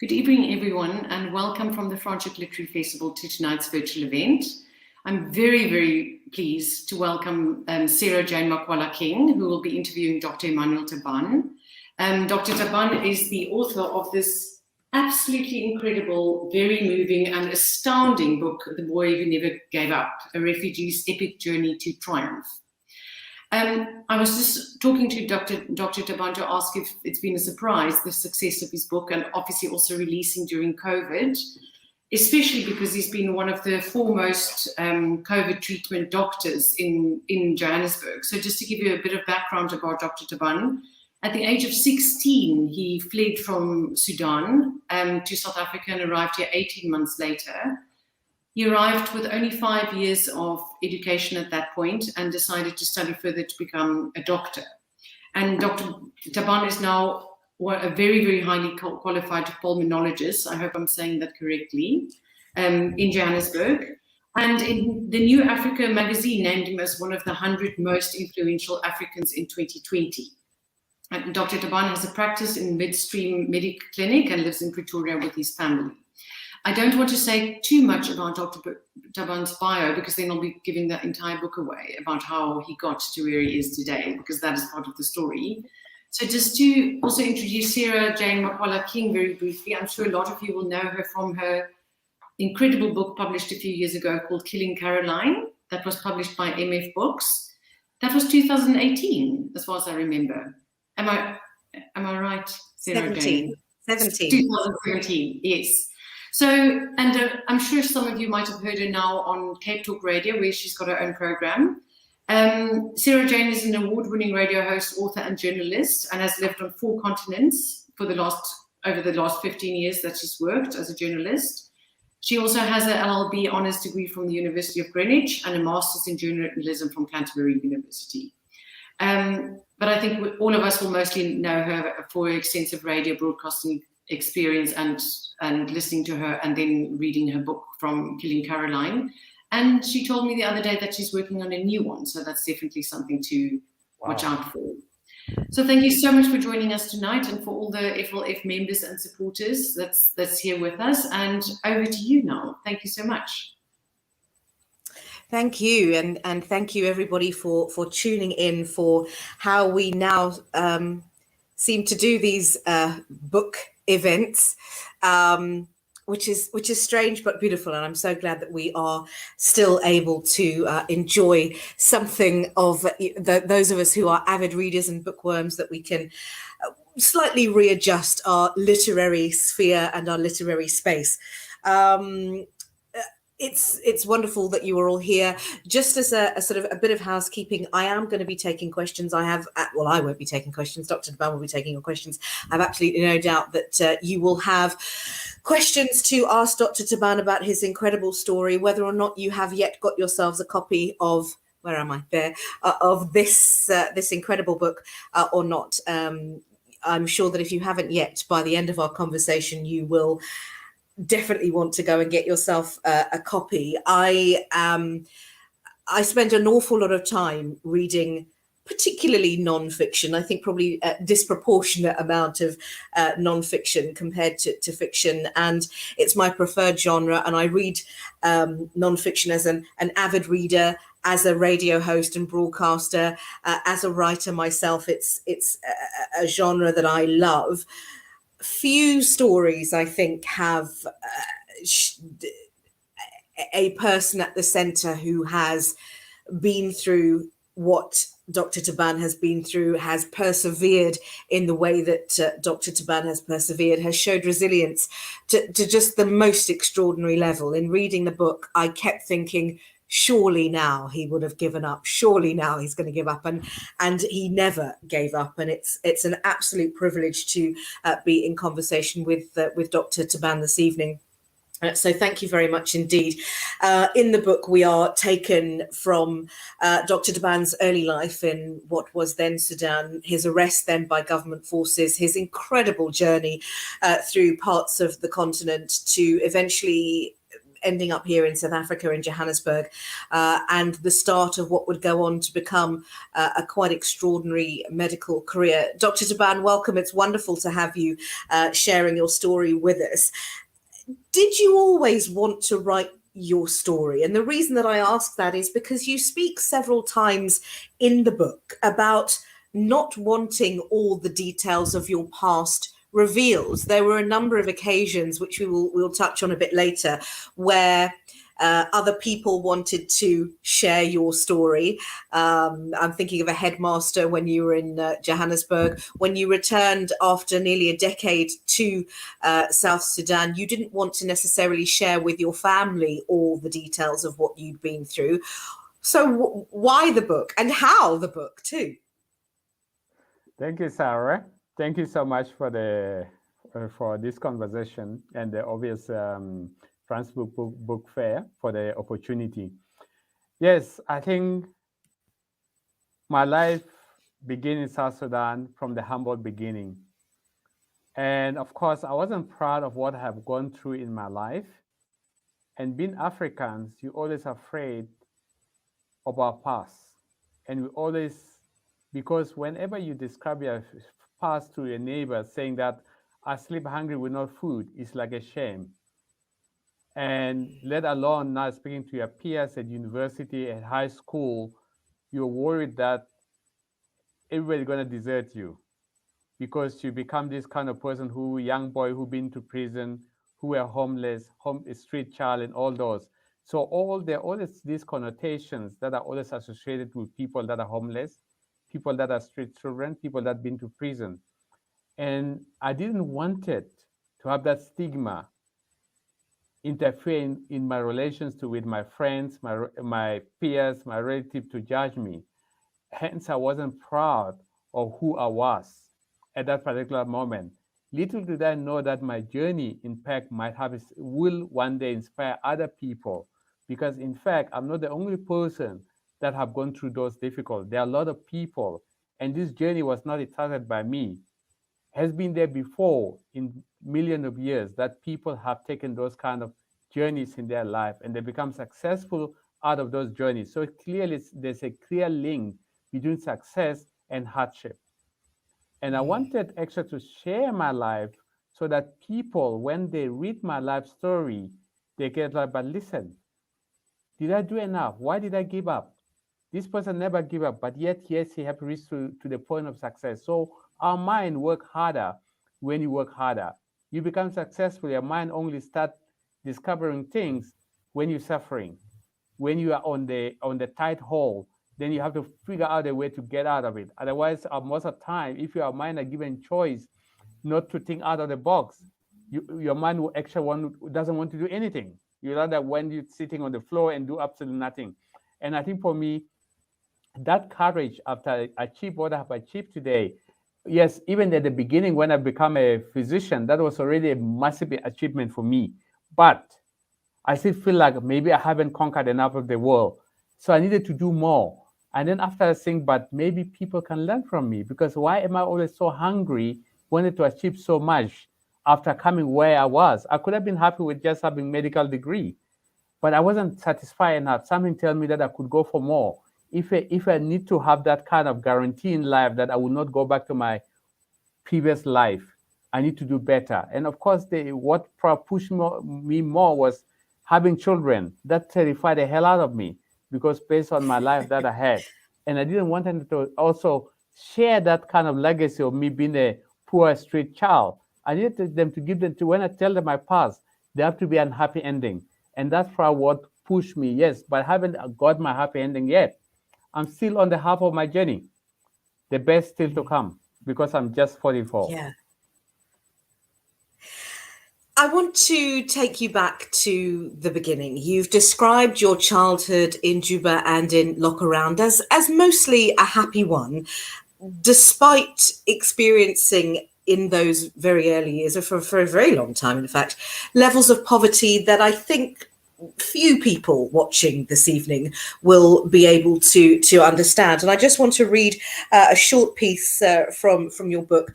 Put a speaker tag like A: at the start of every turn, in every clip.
A: Good evening, everyone, and welcome from the Franschhoek Literary Festival to tonight's virtual event. I'm very, very pleased to welcome Sara-Jayne Makwala King, who will be interviewing Dr. Emmanuel Taban. Dr. Taban is the author of this absolutely incredible, very moving and astounding book, The Boy Who Never Gave Up, A Refugee's Epic Journey to Triumph. I was just talking to Dr. Taban to ask if it's been a surprise, the success of his book, and obviously also releasing during COVID, especially because he's been one of the foremost COVID treatment doctors in Johannesburg. So just to give you a bit of background about Dr. Taban, at the age of 16, he fled from Sudan to South Africa and arrived here 18 months later. He arrived with only 5 years of education at that point and decided to study further to become a doctor. And Dr. Taban is now a very, very highly qualified pulmonologist, I hope I'm saying that correctly, in Johannesburg. And in the New Africa magazine named him as one of the 100 most influential Africans in 2020. And Dr. Taban has a practice in Midstream Medic Clinic and lives in Pretoria with his family. I don't want to say too much about Dr. Taban's bio because then I'll be giving the entire book away about how he got to where he is today, because that is part of the story. So just to also introduce Sara-Jayne Makwala King very briefly, I'm sure a lot of you will know her from her incredible book published a few years ago called Killing Caroline, that was published by MF Books. That was 2018, as far as I remember. Am I right, Sara-Jayne? 2017, yes. So, and I'm sure some of you might have heard her now on Cape Talk Radio, where she's got her own program. Sara-Jayne is an award-winning radio host, author, and journalist, and has lived on 4 continents over the last 15 years that she's worked as a journalist. She also has an LLB honours degree from the University of Greenwich and a master's in journalism from Canterbury University. But I think all of us will mostly know her for her extensive radio broadcasting experience and listening to her and then reading her book from Killing Caroline. And she told me the other day that she's working on a new one. So that's definitely something to watch out for. So thank you so much for joining us tonight and for all the FLF members and supporters that's here with us. And over to you now. Thank you so much.
B: Thank you. And thank you everybody for tuning in for how we now seem to do these book events, which is strange but beautiful, and I'm so glad that we are still able to enjoy something of those of us who are avid readers and bookworms, that we can slightly readjust our literary sphere and our literary space. It's wonderful that you are all here. Just as a sort of a bit of housekeeping, I am going to be taking questions. I won't be taking questions. Dr. Taban will be taking your questions. I have absolutely no doubt that you will have questions to ask Dr. Taban about his incredible story, whether or not you have yet got yourselves a copy of, where am I? There, of this incredible book or not. I'm sure that if you haven't yet, by the end of our conversation, you will definitely want to go and get yourself a copy. I spend an awful lot of time reading, particularly non-fiction. I think probably a disproportionate amount of non-fiction compared to fiction, and it's my preferred genre. And I read non-fiction as an avid reader, as a radio host and broadcaster, as a writer myself. It's a genre that I love. Few stories, I think, have a person at the center who has been through what Dr. Taban has been through, has persevered in the way that Dr. Taban has persevered, has showed resilience to just the most extraordinary level. In reading the book, I kept thinking, surely now he would have given up. Surely now he's going to give up, and he never gave up. And it's an absolute privilege to be in conversation with Dr. Taban this evening. So thank you very much indeed. In the book, we are taken from Dr. Taban's early life in what was then Sudan, his arrest then by government forces, his incredible journey through parts of the continent to eventually ending up here in South Africa, in Johannesburg, and the start of what would go on to become a quite extraordinary medical career. Dr. Taban, welcome. It's wonderful to have you sharing your story with us. Did you always want to write your story? And the reason that I ask that is because you speak several times in the book about not wanting all the details of your past revealed. There were a number of occasions, which we'll touch on a bit later, where other people wanted to share your story. I'm thinking of a headmaster when you were in Johannesburg. When you returned after nearly a decade to South Sudan, you didn't want to necessarily share with your family all the details of what you'd been through. So why the book, and how the book too?
C: Thank you, Sarah. Thank you so much for this conversation and the obvious Franschhoek book Fair for the opportunity. Yes, I think my life began in South Sudan from the humble beginning. And of course, I wasn't proud of what I have gone through in my life. And being Africans, you're always afraid of our past. And we always, because whenever you describe your past to your neighbor saying that I sleep hungry with no food, it's like a shame. And let alone now speaking to your peers at university, at high school, you're worried that everybody's going to desert you because you become this kind of person young boy who been to prison, who were homeless, street child, and all those. So there are always these connotations that are always associated with people that are homeless, people that are street children, people that been to prison. And I didn't want it to have that stigma interfere in my relations with my friends, my peers, my relatives to judge me. Hence, I wasn't proud of who I was at that particular moment. Little did I know that my journey, in fact, will one day inspire other people. Because in fact, I'm not the only person that have gone through those difficulties. There are a lot of people, and this journey was not started by me. Has been there before in millions of years that people have taken those kind of journeys in their life and they become successful out of those journeys. So clearly there's a clear link between success and hardship. And I wanted actually to share my life so that people, when they read my life story, they get like, but listen, did I do enough? Why did I give up? This person never gave up, but yet, yes, he has reached to the point of success. So our mind work harder when you work harder. You become successful, your mind only start discovering things when you're suffering. When you are on the tight hole, then you have to figure out a way to get out of it. Otherwise, most of the time, if your mind are given choice not to think out of the box, your mind will actually doesn't want to do anything. You rather when you're sitting on the floor and do absolutely nothing. And I think for me, that courage after I achieve what I have achieved today, yes, even at the beginning when I become a physician, that was already a massive achievement for me. But I still feel like maybe I haven't conquered enough of the world. So I needed to do more. And then after I think, but maybe people can learn from me, because why am I always so hungry, wanted to achieve so much after coming where I was? I could have been happy with just having a medical degree, but I wasn't satisfied enough. Something tells me that I could go for more. If I need to have that kind of guarantee in life that I will not go back to my previous life, I need to do better. And of course, what pushed me more was having children. That terrified the hell out of me, because based on my life that I had. And I didn't want them to also share that kind of legacy of me being a poor street child. I needed them to give them to, when I tell them my past, they have to be an happy ending. And that's probably what pushed me, yes, but I haven't got my happy ending yet. I'm still on the half of my journey. The best still to come, because I'm just 44.
B: Yeah. I want to take you back to the beginning. You've described your childhood in Juba and in Lokaround as mostly a happy one, despite experiencing in those very early years, or for a very long time, in fact, levels of poverty that I think few people watching this evening will be able to understand. And I just want to read a short piece from your book,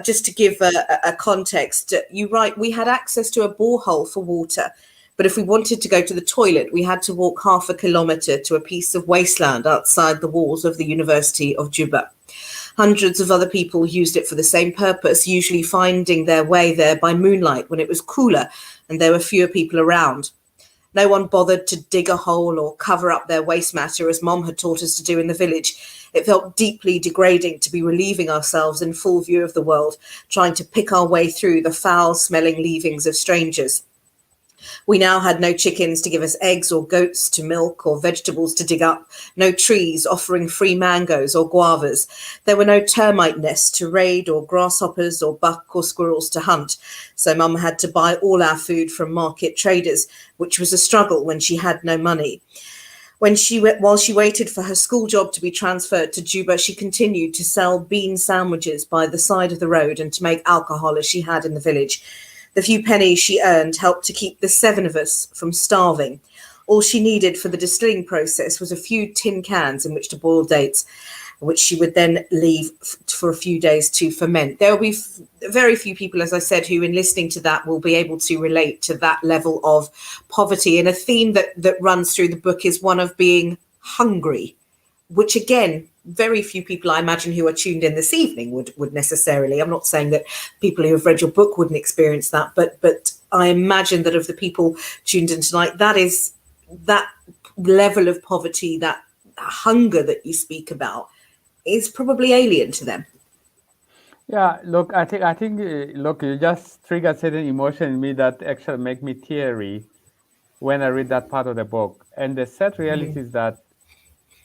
B: just to give a context. You write, "We had access to a borehole for water, But if we wanted to go to the toilet, we had to walk half a kilometre to a piece of wasteland outside the walls of the University of Juba. Hundreds of other people used it for the same purpose, usually finding their way there by moonlight when it was cooler and there were fewer people around. No one bothered to dig a hole or cover up their waste matter as Mom had taught us to do in the village. It felt deeply degrading to be relieving ourselves in full view of the world, trying to pick our way through the foul-smelling leavings of strangers. We now had no chickens to give us eggs or goats to milk or vegetables to dig up, no trees offering free mangoes or guavas. There were no termite nests to raid or grasshoppers or buck or squirrels to hunt. So Mum had to buy all our food from market traders, which was a struggle when she had no money. While she waited for her school job to be transferred to Juba, she continued to sell bean sandwiches by the side of the road and to make alcohol as she had in the village. The few pennies she earned helped to keep the 7 of us from starving. All she needed for the distilling process was a few tin cans in which to boil dates, which she would then leave for a few days to ferment. There will be very few people, as I said, who in listening to that will be able to relate to that level of poverty. And a theme that runs through the book is one of being hungry, which again, very few people I imagine who are tuned in this evening would necessarily. I'm not saying that people who have read your book wouldn't experience that, but I imagine that of the people tuned in tonight, that level of poverty, that hunger that you speak about is probably alien to them.
C: Yeah, look, I think, look, you just triggered certain emotion in me that actually make me teary when I read that part of the book. And the sad reality is that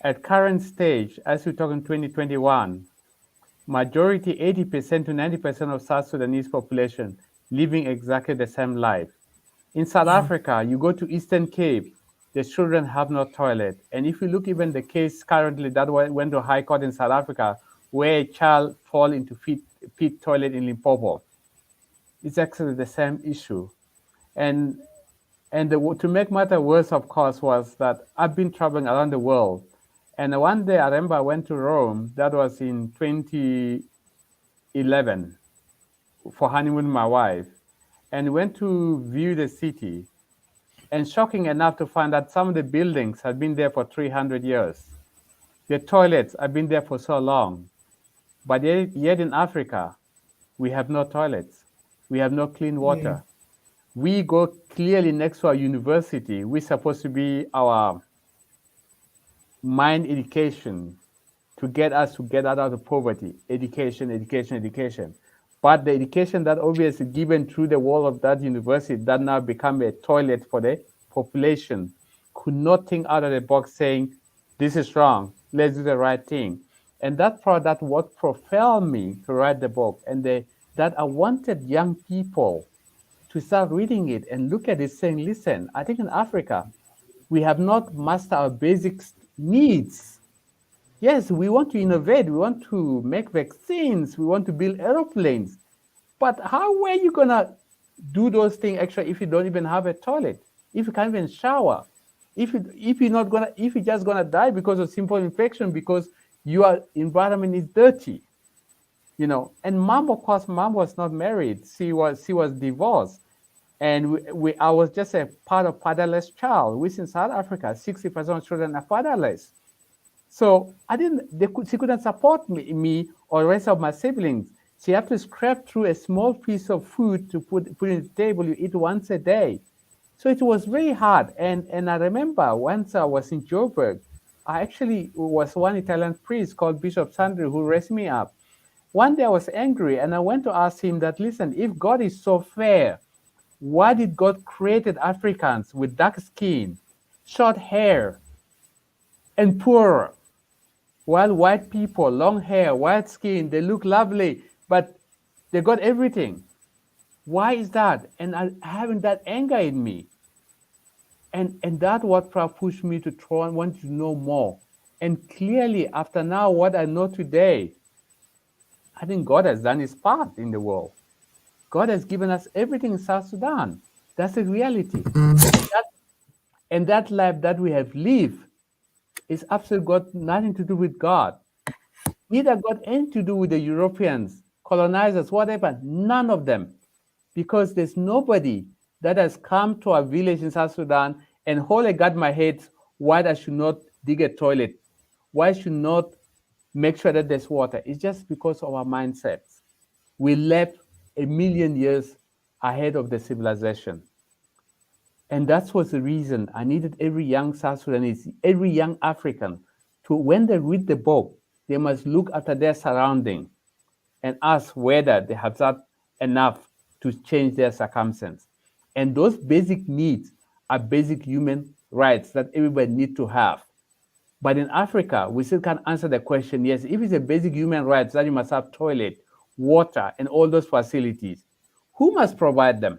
C: at current stage, as we talk in 2021, majority, 80% to 90% of South Sudanese population living exactly the same life. In South Africa, you go to Eastern Cape, the children have no toilet. And if you look even the case currently that went to High Court in South Africa, where a child fall into pit toilet in Limpopo, it's actually the same issue. And to make matter worse, of course, was that I've been traveling around the world. And one day I remember I went to Rome, that was in 2011, for honeymoon with my wife, and went to view the city. And shocking enough to find that some of the buildings had been there for 300 years. The toilets have been there for so long. But yet in Africa, we have no toilets. We have no clean water. We go clearly next to our university. We're supposed to be our mind education to get us to get out of poverty. Education, education, education. But the education that obviously given through the wall of that university that now become a toilet for the population could not think out of the box saying, this is wrong, let's do the right thing. And that what propelled me to write the book, and that I wanted young people to start reading it and look at it saying, listen, I think in Africa, we have not mastered our basic needs. Yes, we want to innovate, we want to make vaccines, we want to build aeroplanes. But how are you gonna do those things actually if you don't even have a toilet, if you can't even shower, if you're just gonna die because of simple infection because your environment is dirty, you know? And Mom, of course, Mom was not married; she was divorced, and I was just a part of fatherless child. Which in South Africa, 60% of children are fatherless. So she couldn't support me or the rest of my siblings. She had to scrape through a small piece of food to put it on the table. You eat once a day. So it was very hard. And I remember once I was in Joburg, I actually was one Italian priest called Bishop Sandri who raised me up. One day I was angry and I went to ask him that, listen, if God is so fair, why did God create Africans with dark skin, short hair, and poorer? While white people, long hair, white skin, they look lovely, but they got everything. Why is that? And I having that anger in me. And that what pushed me to try and want to know more. And clearly, after now, what I know today, I think God has done his part in the world. God has given us everything in South Sudan. That's the reality. And that life that we have lived is absolutely got nothing to do with God. Neither got anything to do with the Europeans, colonizers, whatever, none of them. Because there's nobody that has come to a village in South Sudan and wholly got my head why I should not dig a toilet, why I should not make sure that there's water. It's just because of our mindsets. We left a million years ahead of the civilization. And that was the reason I needed every young South Sudanese, every young African, to, when they read the book, they must look after their surrounding and ask whether they have that enough to change their circumstance. And those basic needs are basic human rights that everybody needs to have. But in Africa, we still can't answer the question, yes, if it's a basic human right that you must have toilet, water, and all those facilities, who must provide them?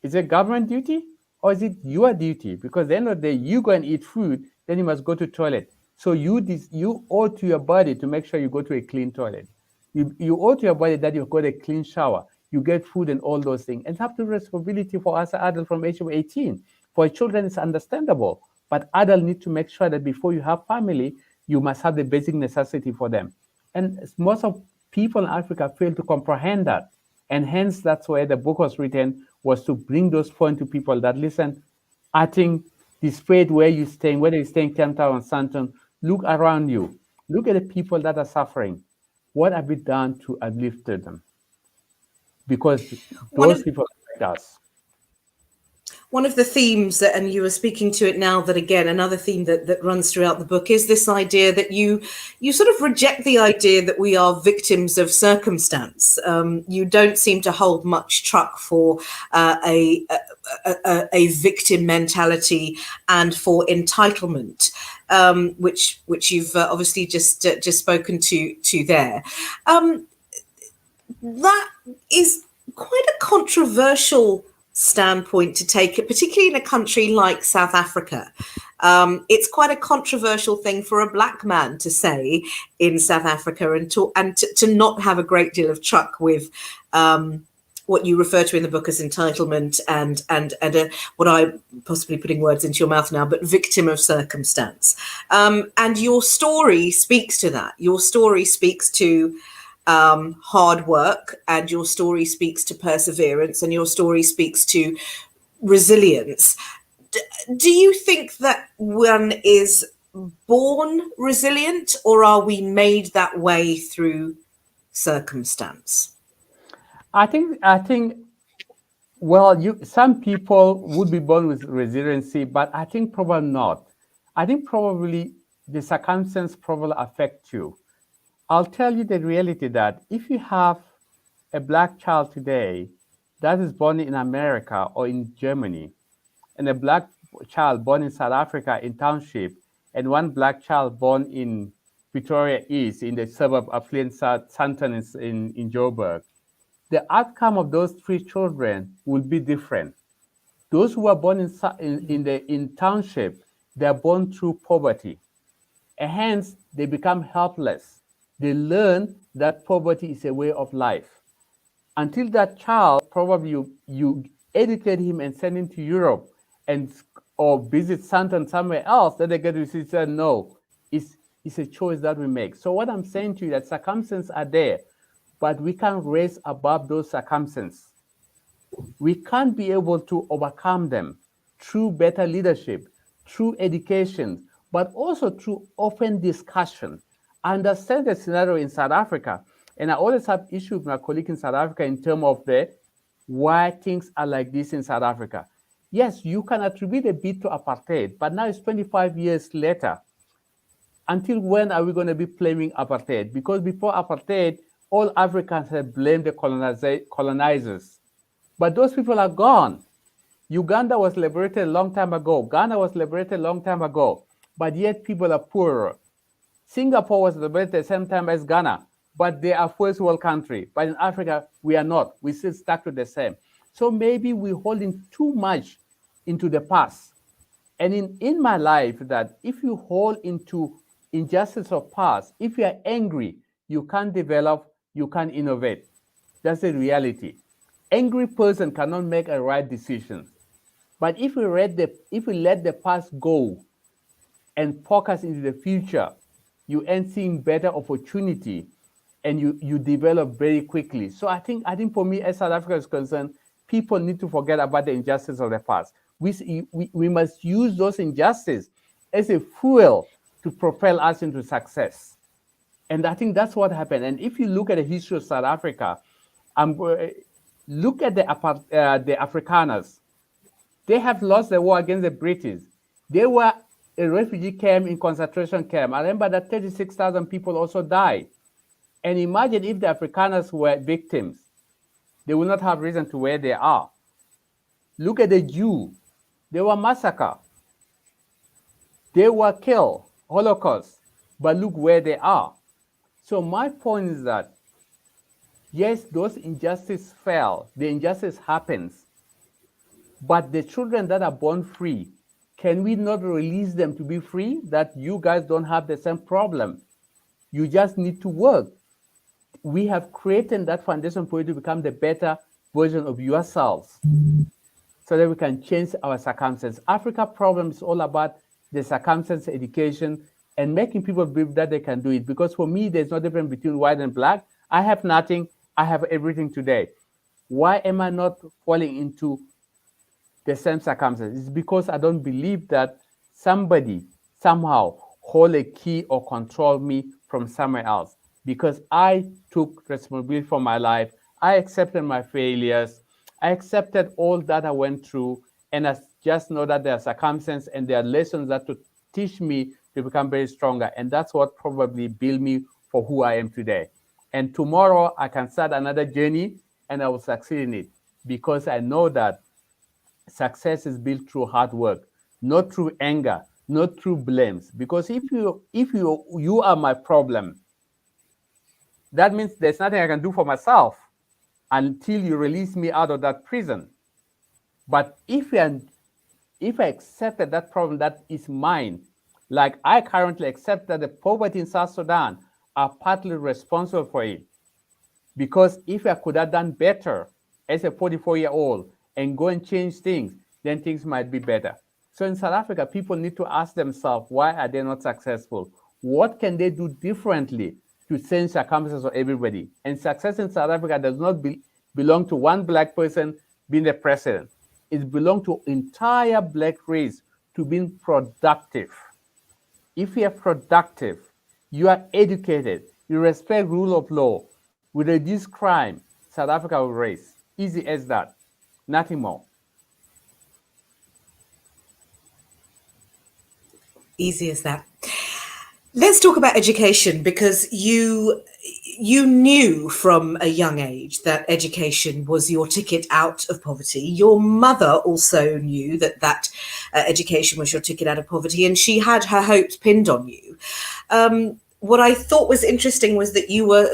C: Is it government duty or is it your duty? Because at the end of the day, you go and eat food, then you must go to toilet. So you owe to your body to make sure you go to a clean toilet. You owe to your body that you got a clean shower, you get food and all those things. And have the responsibility for us adults from age of 18. For children, it's understandable. But adults need to make sure that before you have family, you must have the basic necessity for them. And most of people in Africa fail to comprehend that. And hence, that's why the book was written, was to bring those points to people that, listen, I think despite where you're staying, whether you're staying Cape Town or Santon, look around you. Look at the people that are suffering. What have we done to uplift them? Because those people affect us.
B: One of the themes that, and you were speaking to it now, that again, another theme that runs throughout the book is this idea that you sort of reject the idea that we are victims of circumstance. You don't seem to hold much truck for a victim mentality and for entitlement, which you've obviously just spoken to there. That is quite a controversial standpoint to take, particularly in a country like South Africa. It's quite a controversial thing for a black man to say in South Africa, and to not have a great deal of truck with what you refer to in the book as entitlement and what I possibly putting words into your mouth now, but victim of circumstance. And your story speaks to that. Your story speaks to hard work, and your story speaks to perseverance, and your story speaks to resilience. Do you think that one is born resilient, or are we made that way through circumstance?
C: I think well, some people would be born with resiliency, but I think probably not. I think probably the circumstance probably affect you. I'll tell you the reality that if you have a black child today that is born in America or in Germany, and a black child born in South Africa in township, and one black child born in Pretoria East in the suburb of Santon in Joburg, the outcome of those three children will be different. Those who are born in township, they are born through poverty, and hence they become helpless. They learn that poverty is a way of life. Until that child, probably you educate him and send him to Europe or visit Santon somewhere else, that they get to say, no, it's a choice that we make. So what I'm saying to you, that circumstances are there, but we can't raise above those circumstances. We can't be able to overcome them through better leadership, through education, but also through open discussion. I understand the scenario in South Africa, and I always have issue with my colleague in South Africa in terms of why things are like this in South Africa. Yes, you can attribute a bit to apartheid, but now it's 25 years later. Until when are we going to be blaming apartheid? Because before apartheid, all Africans had blamed the colonizers. But those people are gone. Uganda was liberated a long time ago. Ghana was liberated a long time ago. But yet people are poorer. Singapore was liberated at the same time as Ghana, but they are first world country. But in Africa, we are not. We still stuck to the same. So maybe we're holding too much into the past. And in my life, that if you hold into injustice of past, if you are angry, you can't develop, you can't innovate. That's the reality. Angry person cannot make a right decision. But if we let the past go and focus into the future, you end seeing better opportunity, and you develop very quickly. So I think for me, as South Africa is concerned, people need to forget about the injustice of the past. We must use those injustices as a fuel to propel us into success. And I think that's what happened. And if you look at the history of South Africa, look at the Afrikaners. They have lost the war against the British. They were a refugee camp in concentration camp. I remember that 36,000 people also died. And imagine if the Afrikaners were victims, they would not have risen to where they are. Look at the Jew. They were massacred. They were killed, Holocaust, but look where they are. So my point is that, yes, those injustices fell, the injustice happens, but the children that are born free, can we not release them to be free? That you guys don't have the same problem. You just need to work. We have created that foundation for you to become the better version of yourselves so that we can change our circumstances. Africa problem is all about the circumstance, education, and making people believe that they can do it. Because for me, there's no difference between white and black. I have nothing, I have everything today. Why am I not falling into the same circumstances? It's because I don't believe that somebody somehow hold a key or control me from somewhere else. Because I took responsibility for my life. I accepted my failures. I accepted all that I went through. And I just know that there are circumstances and there are lessons that to teach me to become very stronger. And that's what probably built me for who I am today. And tomorrow I can start another journey and I will succeed in it, because I know that success is built through hard work, not through anger, not through blames. Because if you are my problem, that means there's nothing I can do for myself until you release me out of that prison. But if I accepted that problem that is mine, like I currently accept that the poverty in South Sudan are partly responsible for it. Because if I could have done better as a 44-year-old and go and change things, then things might be better. So in South Africa, people need to ask themselves, why are they not successful? What can they do differently to change circumstances for everybody? And success in South Africa does not belong to one black person being the president. It belongs to entire black race to being productive. If you are productive, you are educated, you respect rule of law, we reduce crime, South Africa will rise. Easy as that, nothing more.
B: Easy as that. Let's talk about education, because you knew from a young age that education was your ticket out of poverty. Your mother also knew that education was your ticket out of poverty, and she had her hopes pinned on you. What I thought was interesting was that you were,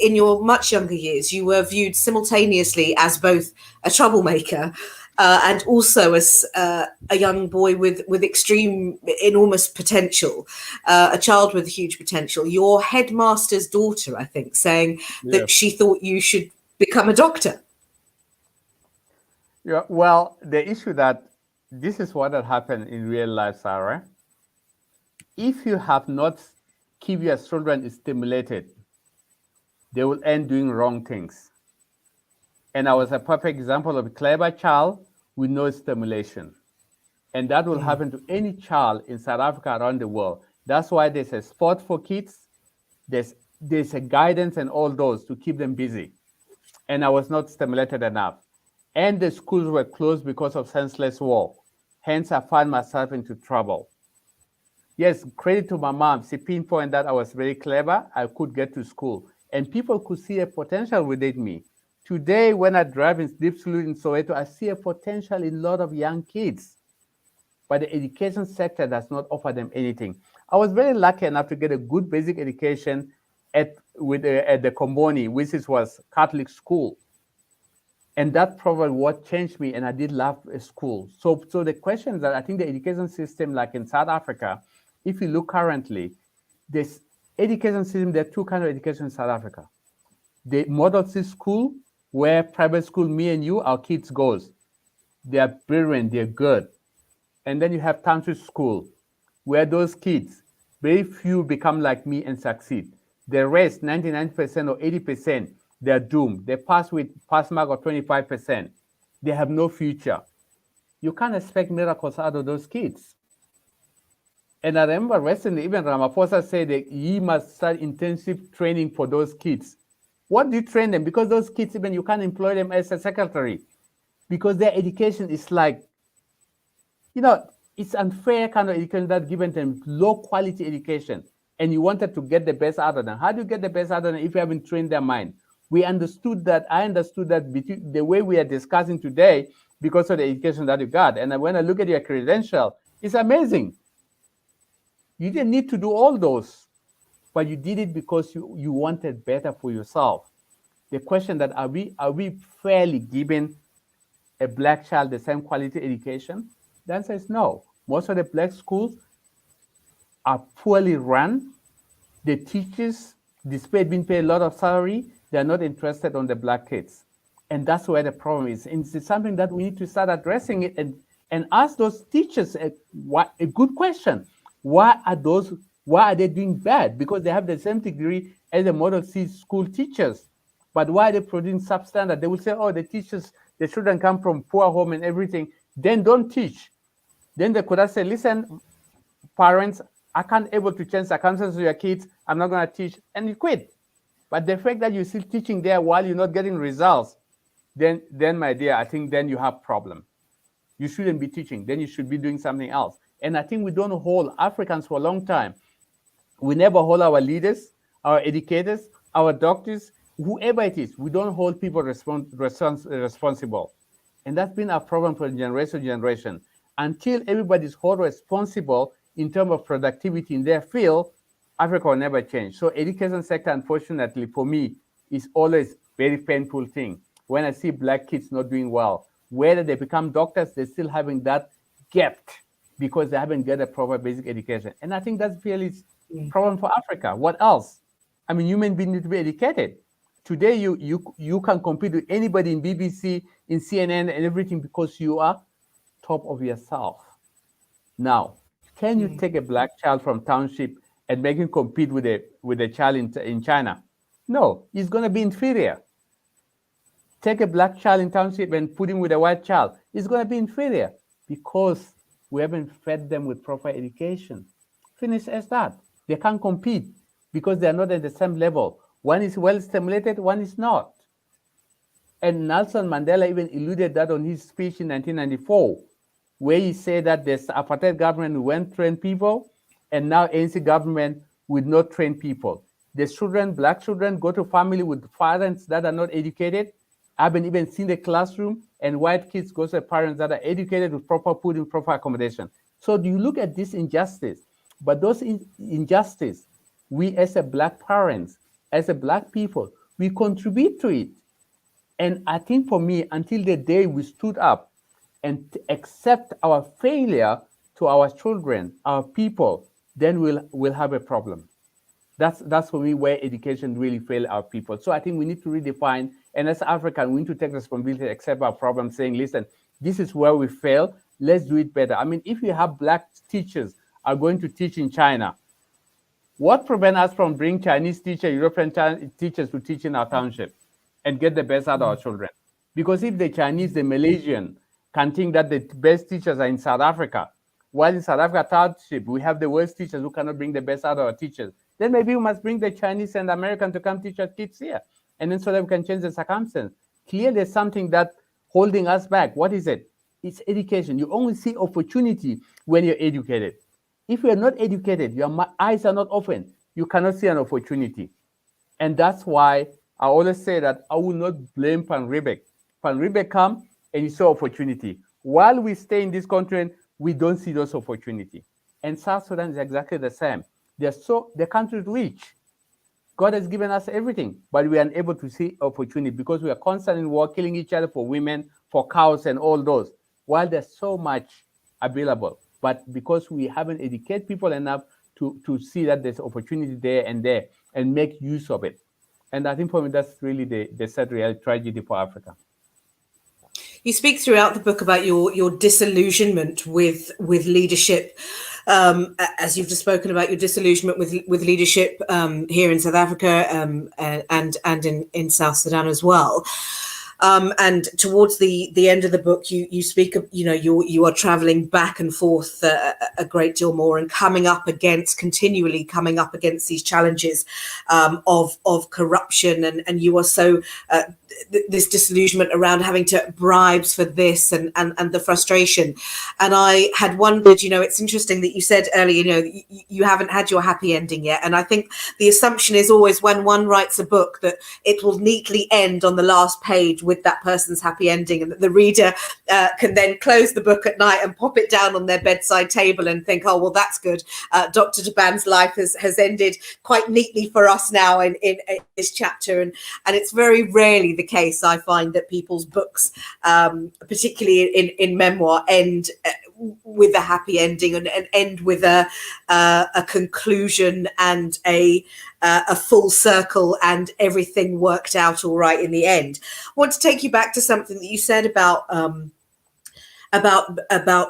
B: in your much younger years, you were viewed simultaneously as both a troublemaker and also as a young boy with extreme, enormous potential, a child with huge potential. Your headmaster's daughter, I think, saying that she thought you should become a doctor.
C: Yeah, well, the issue that this is what had happened in real life, Sarah. If you have not keep your children stimulated, they will end doing wrong things. And I was a perfect example of a clever child with no stimulation. And that will happen to any child in South Africa, around the world. That's why there's a sport for kids. There's a guidance and all those to keep them busy. And I was not stimulated enough. And the schools were closed because of senseless war. Hence, I found myself into trouble. Yes, credit to my mom. She pinpointed that I was very clever. I could get to school. And people could see a potential within me. Today, when I drive in Deep Slough in Soweto, I see a potential in a lot of young kids. But the education sector does not offer them anything. I was very lucky enough to get a good basic education at the Komboni, which was Catholic school. And that probably what changed me, and I did love school. So the question is that I think the education system, like in South Africa, if you look currently, this education system, there are two kinds of education in South Africa. The model school, where private school, me and you, our kids goes. They are brilliant, they're good. And then you have township school, where those kids, very few become like me and succeed. The rest, 99% or 80%, they're doomed. They pass with pass mark of 25%. They have no future. You can't expect miracles out of those kids. And I remember recently, even Ramaphosa said that he must start intensive training for those kids. What do you train them? Because those kids, even you can't employ them as a secretary, because their education is like, it's unfair kind of education that's given them, low quality education. And you wanted to get the best out of them. How do you get the best out of them if you haven't trained their mind? I understood that between the way we are discussing today, because of the education that you got. And when I look at your credential, it's amazing. You didn't need to do all those, but you did it because you wanted better for yourself. The question that are we fairly giving a Black child the same quality education? The answer is no. Most of the Black schools are poorly run. The teachers, despite being paid a lot of salary, they're not interested on the Black kids. And that's where the problem is. And it's something that we need to start addressing it and ask those teachers a good question. Why are they doing bad? Because they have the same degree as the Model C school teachers. But why are they producing substandard? They will say, oh, the children come from poor home and everything. Then don't teach. Then they could have said, listen, parents, I can't able to change circumstances of your kids. I'm not going to teach. And you quit. But the fact that you're still teaching there while you're not getting results, then my dear, I think then you have problem. You shouldn't be teaching. Then you should be doing something else. And I think we don't hold Africans for a long time. We never hold our leaders, our educators, our doctors, whoever it is. We don't hold people responsible. And that's been our problem for generation to generation. Until everybody's held responsible in terms of productivity in their field, Africa will never change. So education sector, unfortunately, for me, is always very painful thing. When I see Black kids not doing well, whether they become doctors, they're still having that gap because they haven't got a proper basic education. And I think that's really a problem for Africa. What else? I mean, human beings need to be educated. Today, you can compete with anybody in BBC, in CNN, and everything because you are top of yourself. Now, can you take a Black child from township and make him compete with a child in China? No, he's going to be inferior. Take a Black child in township and put him with a white child. He's going to be inferior because we haven't fed them with proper education. Finish as that. They can't compete because they're not at the same level. One is well stimulated, one is not. And Nelson Mandela even alluded that on his speech in 1994, where he said that there's apartheid government who won't train people, and now ANC government will not train people. The children, Black children, go to family with parents that are not educated. I haven't even seen the classroom, and white kids go to parents that are educated with proper food and proper accommodation. So do you look at this injustice? But those injustice, we as a Black parents, as a Black people, we contribute to it. And I think for me, until the day we stood up and accept our failure to our children, our people, then we'll have a problem. That's for me where education really failed our people. So I think we need to redefine, and as African, we need to take responsibility, accept our problem, saying, listen, this is where we fail, let's do it better. I mean, if you have Black teachers are going to teach in China, what prevents us from bringing Chinese teachers, European teachers to teach in our township and get the best out of our children? Because if the Chinese, the Malaysian can think that the best teachers are in South Africa, while in South Africa township, we have the worst teachers who cannot bring the best out of our teachers, then maybe we must bring the Chinese and American to come teach our kids here. And then so that we can change the circumstance. Clearly, there's something that's holding us back. What is it? It's education. You only see opportunity when you're educated. If you're not educated, your eyes are not open, you cannot see an opportunity. And that's why I always say that I will not blame Pan Riebeck. Pan Riebeck come and he saw opportunity. While we stay in this continent, we don't see those opportunity. And South Sudan is exactly the same. The country is rich. God has given us everything, but we are unable to see opportunity because we are constantly in war, killing each other for women, for cows, and all those, while there's so much available. But because we haven't educated people enough to see that there's opportunity there and make use of it. And I think for me, that's really the sad reality, tragedy for Africa.
B: You speak throughout the book about your disillusionment with leadership, as you've just spoken about your disillusionment with leadership here in South Africa and in South Sudan as well. And towards the end of the book, you speak of, you are traveling back and forth a great deal more and continually coming up against these challenges of corruption, and you are so this disillusionment around having to bribes for this and the frustration. And I had wondered, it's interesting that you said earlier, you haven't had your happy ending yet. And I think the assumption is always when one writes a book that it will neatly end on the last page with that person's happy ending, and that the reader can then close the book at night and pop it down on their bedside table and think, oh, well, that's good. Dr. Taban's life has ended quite neatly for us now in this chapter. And it's very rarely the case, I find, that people's books, particularly in memoir, end with a happy ending and end with a conclusion and a full circle and everything worked out all right in the end. I want to take you back to something that you said about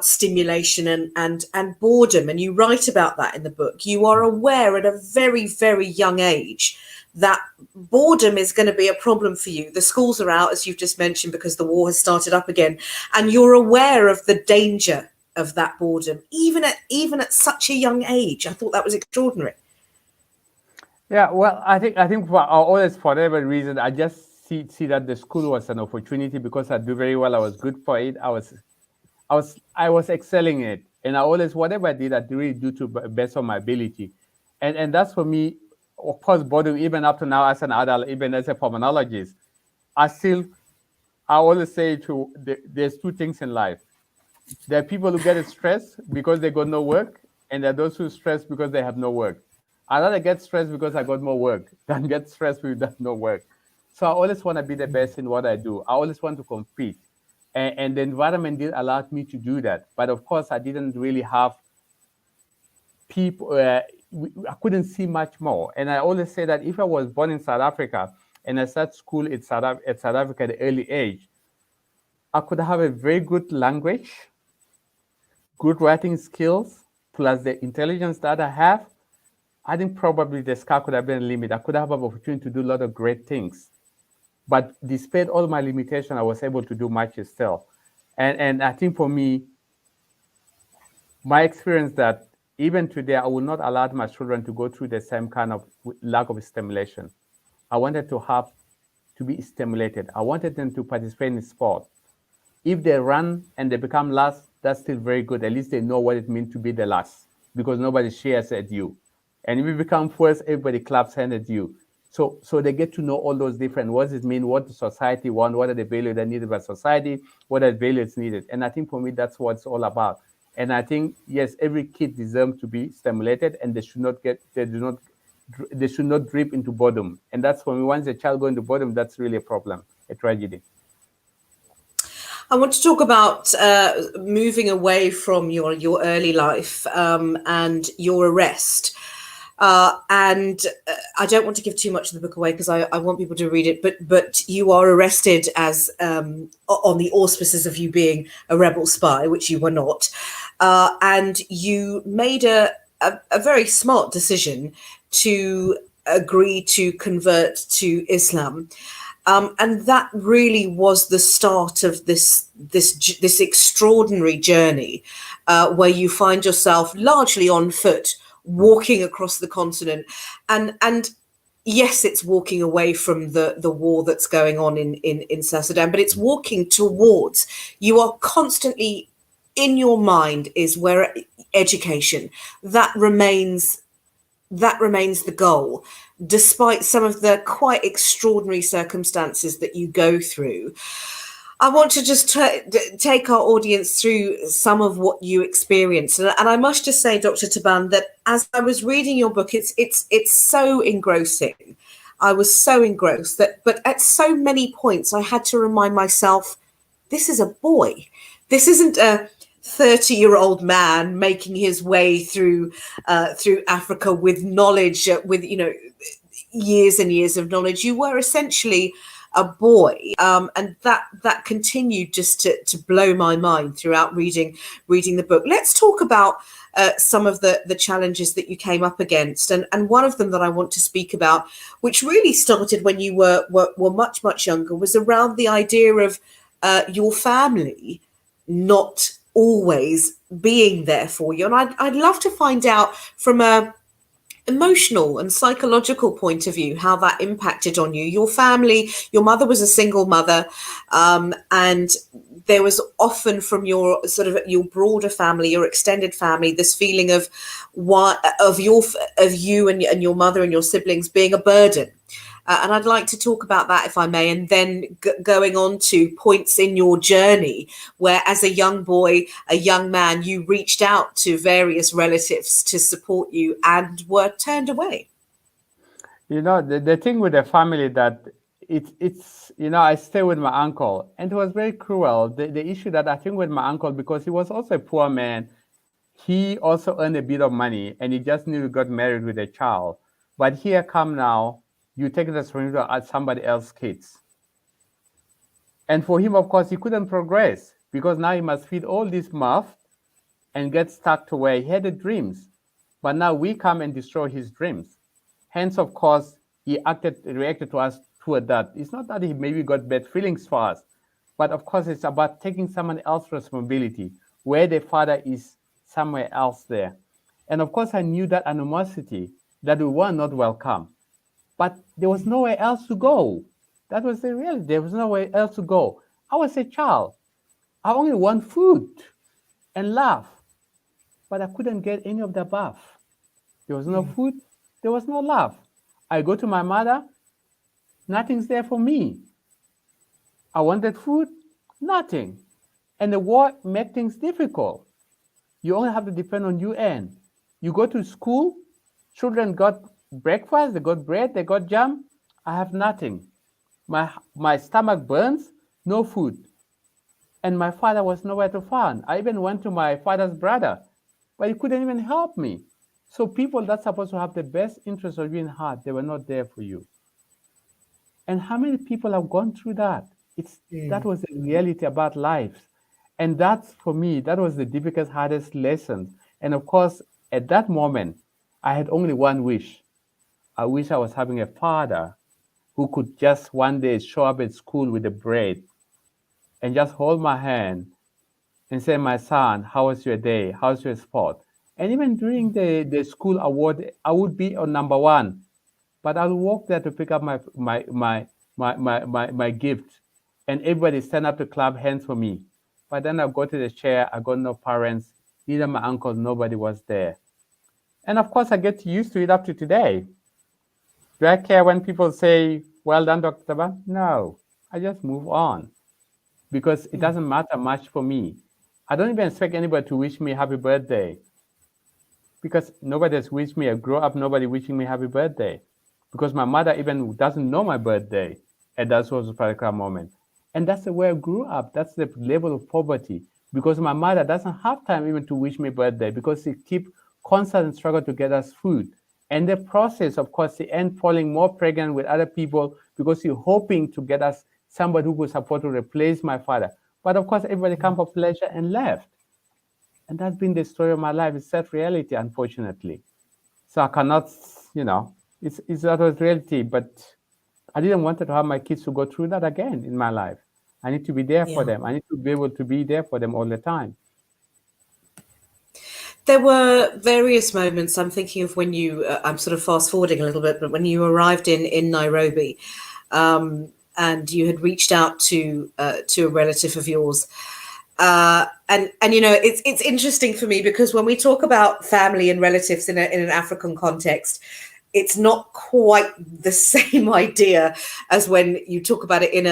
B: stimulation and boredom, and you write about that in the book. You are aware at a very, very young age that boredom is going to be a problem for you. The schools are out, as you've just mentioned, because the war has started up again, and you're aware of the danger of that boredom, even at such a young age. I thought that was extraordinary. Yeah,
C: well, I think for always, for whatever reason, I just see that the school was an opportunity because I do very well. I was good for it. I was excelling in it, and I always, whatever I did, I really do to the best of my ability, and that's for me. Of course, boredom, even up to now as an adult, even as a pulmonologist, I always say there's two things in life. There are people who get stressed because they got no work, and there are those who stress because they have no work. I rather get stressed because I got more work than get stressed because there's no work. So I always want to be the best in what I do. I always want to compete. And the environment did allow me to do that. But of course, I didn't really have people, I couldn't see much more. And I always say that if I was born in South Africa and I started school at South Africa at an early age, I could have a very good language, good writing skills, plus the intelligence that I have. I think probably the sky could have been a limit. I could have an opportunity to do a lot of great things. But despite all my limitations, I was able to do much still. And I think for me, my experience that even today, I will not allow my children to go through the same kind of lack of stimulation. I wanted to be stimulated. I wanted them to participate in sport. If they run and they become last, that's still very good. At least they know what it means to be the last, because nobody shares at you. And if you become first, everybody claps hands at you. So they get to know all those different, what does it mean, what the society wants, what are the values that are needed by society, what are the values needed. And I think for me, that's what it's all about. And I think, yes, every kid deserves to be stimulated, and they should not drip into boredom. And that's for me, once a child goes into boredom, that's really a problem, a tragedy.
B: I want to talk about moving away from your early life and your arrest. And I don't want to give too much of the book away because I want people to read it, but you are arrested as on the auspices of you being a rebel spy, which you were not. And you made a very smart decision to agree to convert to Islam. And that really was the start of this extraordinary journey where you find yourself largely on foot, walking across the continent. And yes, it's walking away from the war that's going on in South Sudan, but it's walking towards, you are constantly in your mind is where education, that remains the goal, despite some of the quite extraordinary circumstances that you go through. I want to just take our audience through some of what you experienced. And I must just say, Dr. Taban, that as I was reading your book, it's so engrossing. I was so engrossed but at so many points, I had to remind myself, this is a boy. This isn't a 30-year-old man making his way through Africa with knowledge, with years and years of knowledge. You were essentially a boy, and that continued just to blow my mind throughout reading the book. Let's talk about some of the challenges that you came up against, and one of them that I want to speak about, which really started when you were much younger, was around the idea of your family not always being there for you. And I'd love to find out from a emotional and psychological point of view how that impacted on you. Your family, your mother was a single mother, and there was often from your sort of your broader family, your extended family, this feeling of you and your mother and your siblings being a burden. And I'd like to talk about that, if I may, and then going on to points in your journey where, as a young boy, a young man, you reached out to various relatives to support you and were turned away.
C: You know, the thing with the family that it's I stay with my uncle, and it was very cruel. The issue that I think with my uncle, because he was also a poor man, he also earned a bit of money, and he just nearly got married with a child. But here come now, you take the responsibility at somebody else's kids. And for him, of course, he couldn't progress because now he must feed all this mouth and get stuck to where he had the dreams. But now we come and destroy his dreams. Hence, of course, he reacted to us toward that. It's not that he maybe got bad feelings for us, but of course, it's about taking someone else's responsibility where the father is somewhere else there. And of course, I knew that animosity, that we were not welcome. But there was nowhere else to go. That was the reality. There was nowhere else to go. I was a child. I only want food and love. But I couldn't get any of the above. There was no food. There was no love. I go to my mother. Nothing's there for me. I wanted food. Nothing. And the war made things difficult. You only have to depend on UN. You go to school. Children got breakfast, they got bread, they got jam. I have nothing. My stomach burns, no food. And my father was nowhere to find. I even went to my father's brother, but he couldn't even help me. So people that's supposed to have the best interest of you in heart, they were not there for you. And how many people have gone through that? That was the reality about life. And that's, for me, that was the difficult, hardest lesson. And of course, at that moment, I had only one wish. I wish I was having a father who could just one day show up at school with the bread and just hold my hand and say, my son, how was your day? How's your sport? And even during the school award, I would be on number one, but I would walk there to pick up my gift, and everybody stand up to clap hands for me. But then I go to the chair, I got no parents, neither my uncle, nobody was there. And of course, I get used to it up to today. Do I care when people say, well done, Dr. Taban? No, I just move on because it doesn't matter much for me. I don't even expect anybody to wish me happy birthday because nobody has wished me. I grew up, nobody wishing me happy birthday because my mother even doesn't know my birthday at that sort of particular moment. And that's the way I grew up. That's the level of poverty because my mother doesn't have time even to wish me birthday because she keep constant struggle to get us food. And the process, of course, she end falling more pregnant with other people because she's hoping to get us somebody who could support to replace my father. But of course, everybody come for pleasure and left. And that's been the story of my life. It's that reality, unfortunately. So I cannot, it's that was reality, but I didn't want to have my kids to go through that again in my life. I need to be there for them. I need to be able to be there for them all the time.
B: There were various moments. I'm thinking of when you, I'm sort of fast forwarding a little bit, but when you arrived in Nairobi, and you had reached out to a relative of yours, and it's interesting for me because when we talk about family and relatives in an African context, it's not quite the same idea as when you talk about it in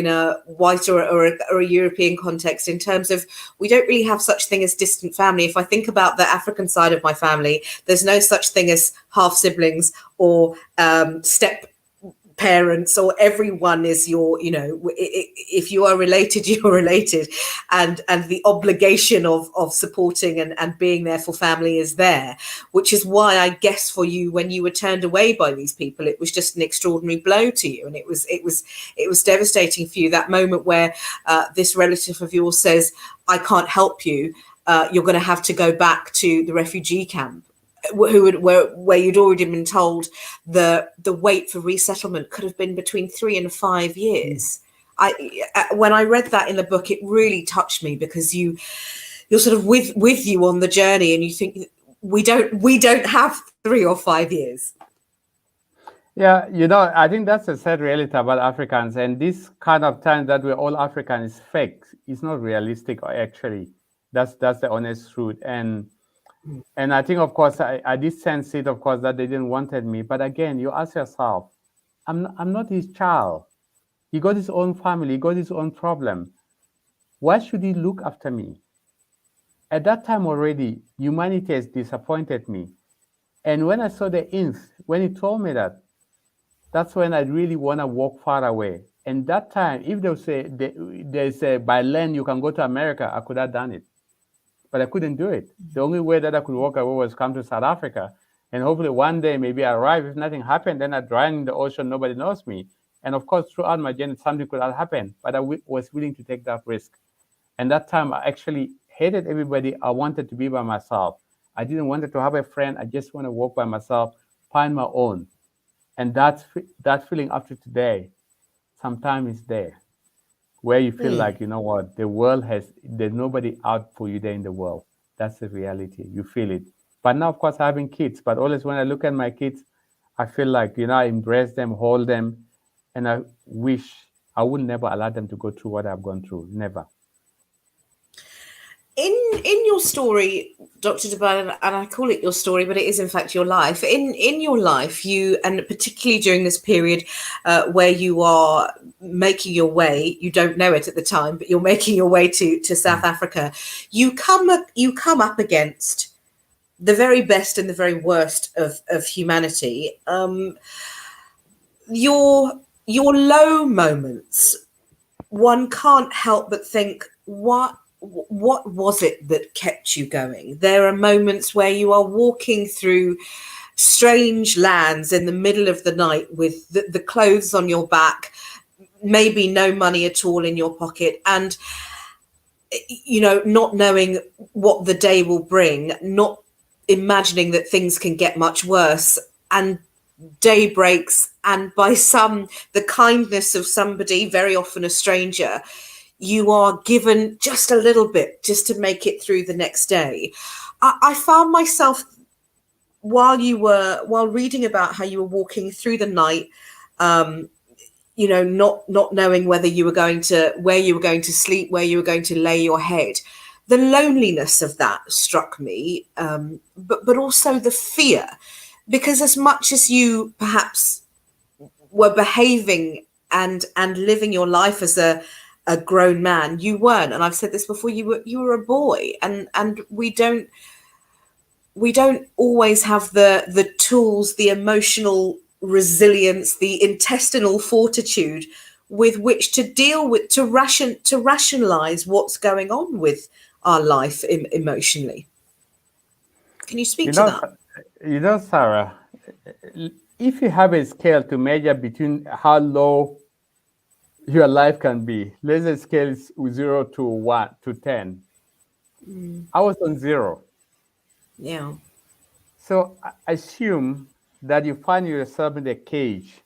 B: a white or a European context, in terms of we don't really have such thing as distant family. If I think about the African side of my family, there's no such thing as half siblings or step parents, or everyone is your, you know, if you are related, you're related, and the obligation of supporting and being there for family is there, which is why I guess for you, when you were turned away by these people, it was just an extraordinary blow to you, and it was devastating for you, that moment where this relative of yours says, I can't help you, you're going to have to go back to the refugee camp, where you'd already been told the wait for resettlement could have been between 3 and 5 years. When I read that in the book, it really touched me, because you're sort of with you on the journey, and you think we don't have 3 or 5 years.
C: Yeah, you know, I think that's a sad reality about Africans, and this kind of time that we're all African is fake. It's not realistic, actually. That's the honest truth. And I think, of course, I did sense it, of course, that they didn't wanted me. But again, you ask yourself, I'm not his child. He got his own family. He got his own problem. Why should he look after me? At that time already, humanity has disappointed me. And when I saw the ink, when he told me that, that's when I really want to walk far away. And that time, if they say there's a by land you can go to America, I could have done it. But I couldn't do it. The only way that I could walk away was come to South Africa. And hopefully one day maybe I arrive. If nothing happened, then I drown in the ocean, nobody knows me. And of course, throughout my journey, something could have happened. But I was willing to take that risk. And that time I actually hated everybody. I wanted to be by myself. I didn't want to have a friend. I just want to walk by myself, find my own. And that feeling after today, sometimes is there, where you feel like, you know what, there's nobody out for you there in the world. That's the reality. You feel it. But now, of course, having kids, but always when I look at my kids, I feel like, you know, I embrace them, hold them, and I wish I would never allow them to go through what I've gone through. Never.
B: In your story, Dr. Taban, and I call it your story, but it is in fact your life. In your life, you, and particularly during this period where you are making your way, you don't know it at the time, but you're making your way to South Africa. You come up against the very best and the very worst of humanity. Your low moments, one can't help but think, what was it that kept you going? There are moments where you are walking through strange lands in the middle of the night with the clothes on your back, maybe no money at all in your pocket, and, you know, not knowing what the day will bring, not imagining that things can get much worse, and day breaks, and by the kindness of somebody, very often a stranger, you are given just a little bit just to make it through the next day. I found myself, while reading about how you were walking through the night, you know, not knowing whether you were where you were going to sleep, where you were going to lay your head. The loneliness of that struck me, but also the fear, because as much as you perhaps were behaving and living your life as a grown man, you weren't. And I've said this before, you were a boy, and we don't always have the tools, the emotional resilience, the intestinal fortitude with which to deal with, to rationalize what's going on with our life emotionally. Can you speak to that?
C: You know, Sarah, if you have a scale to measure between how low your life can be, let's say scale is 0 to 1 to 10. I was on 0.
B: Yeah.
C: So I assume that you find yourself in a cage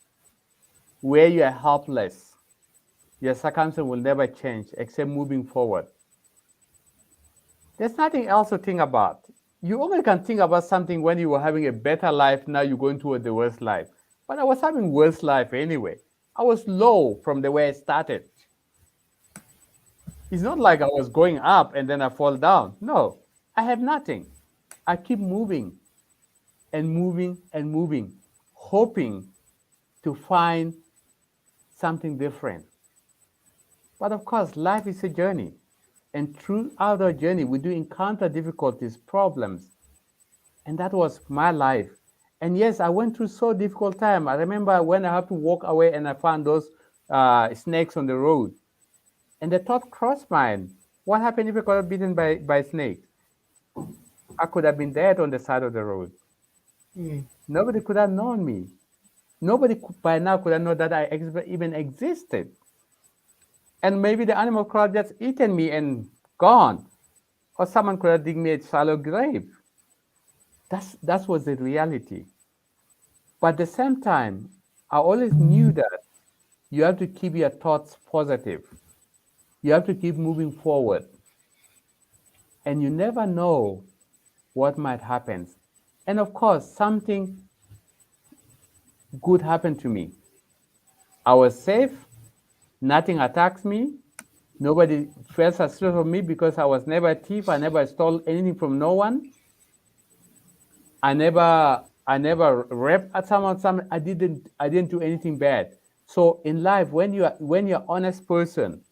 C: where you are helpless. Your circumstances will never change except moving forward. There's nothing else to think about. You only can think about something when you were having a better life. Now you're going toward the worst life. But I was having worse life anyway. I was low from the way I started. It's not like I was going up and then I fall down. No, I have nothing. I keep moving and moving and moving, hoping to find something different. But of course, life is a journey. And throughout our journey, we do encounter difficulties, problems. And that was my life. And yes, I went through so difficult time. I remember when I had to walk away and I found those snakes on the road. And the thought crossed my mind, what happened if I got bitten by snakes? I could have been dead on the side of the road. Nobody could have known me. Nobody by now could have known that I even existed. And maybe the animal could have just eaten me and gone. Or someone could have digged me a shallow grave. That was the reality. But at the same time, I always knew that you have to keep your thoughts positive. You have to keep moving forward. And you never know what might happen. And of course, something good happened to me. I was safe. Nothing attacked me. Nobody felt suspicious of me because I was never a thief. I never stole anything from no one. I never raped at someone. I didn't do anything bad. So in life, when you're an honest person,